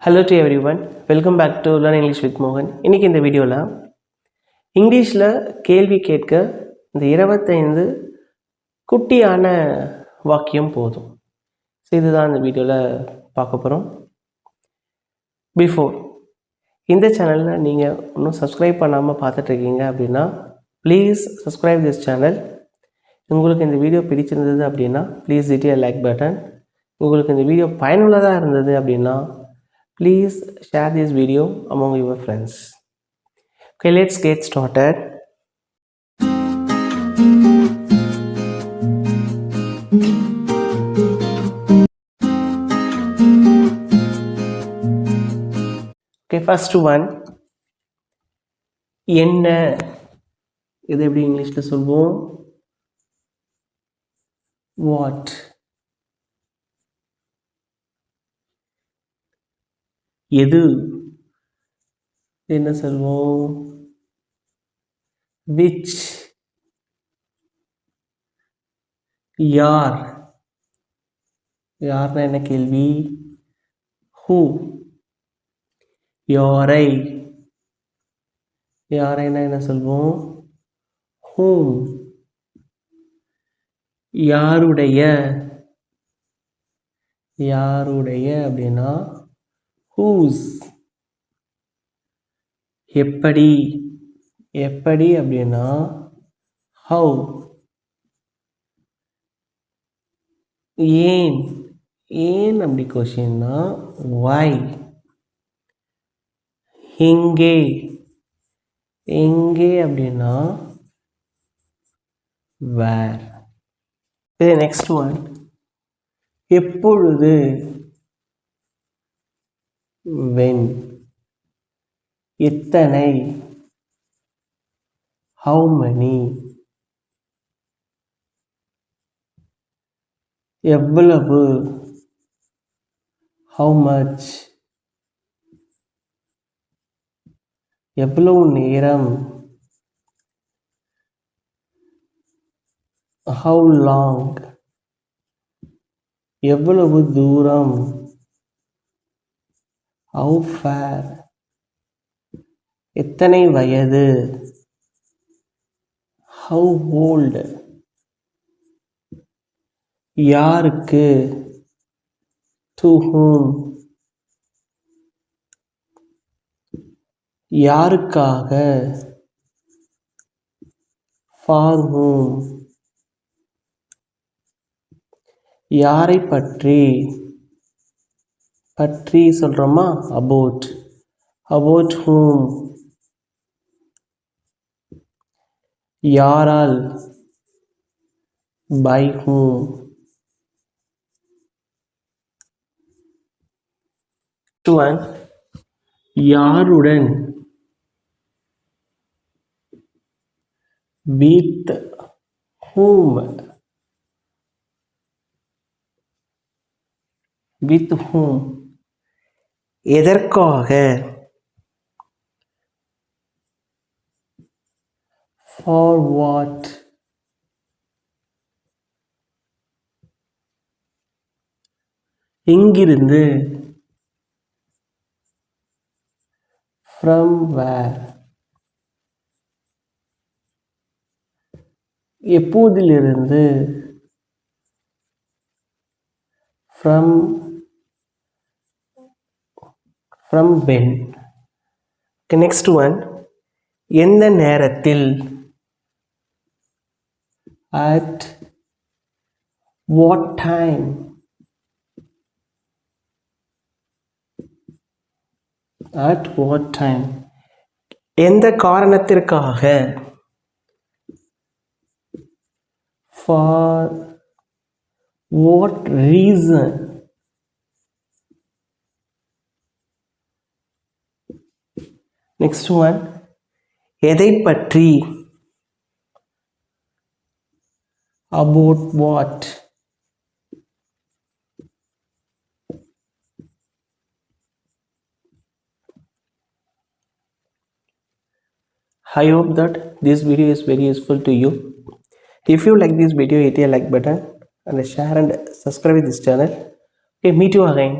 Hello to everyone, welcome back to learn English with மோகன். இன்றைக்கி இந்த வீடியோவில் இங்கிலீஷில் கேள்வி கேட்க இந்த 25 குட்டியான வாக்கியம் போதும். ஸோ இதுதான் இந்த வீடியோவில் பார்க்க போகிறோம். பிஃபோர் இந்த சேனலில் நீங்கள் இன்னும் சப்ஸ்கிரைப் பண்ணாமல் பார்த்துட்ருக்கீங்க அப்படின்னா ப்ளீஸ் சப்ஸ்கிரைப் திஸ் சேனல். உங்களுக்கு இந்த வீடியோ பிடிச்சிருந்தது அப்படின்னா please hit a like button. உங்களுக்கு இந்த வீடியோ பயனுள்ளதாக இருந்தது அப்படின்னா please share this video among your friends. Okay, let's get started. Okay, first one, என்ன இது எப்படி இங்கிலீஷ்ல சொல்வோம்? What? எது என்ன சொல்வோம்? which? யார் யார்னா என்ன கேள்வி? who? யாரை யாரைனா என்ன சொல்வோம்? whom? யாருடைய யாருடைய அப்படின்னா whose? எப்படி எப்படி அப்படின்னா how? ஏன் ஏன் அப்படி கொஷின்னா why? எங்கே எங்கே அப்படின்னா where? இது நெக்ஸ்ட் ஒன், எப்பொழுது when? எத்தனை how many? எவ்வளவு how much? எவ்வளவு நேரம் how long? எவ்வளவு தூரம் how far? எத்தனை வயது how old? யாருக்கு to whom? யாருக்காக for whom? யாரை பற்றி பற்றி சொல்கிறோமா about about whom? யாரால் by whom? one, யாருடன் with whom? with whom? எதற்காக for what? எங்கிருந்து from where? எப்போதிலிருந்து from when? Okay, next one, எந்த நேரத்தில் at what time? at what time? எந்த காரணத்திற்காக for what reason? next one, எதை பற்றி about what? I hope that this video is very useful to you. If you like this video, hit a like button and share and subscribe this channel. Okay, meet you again.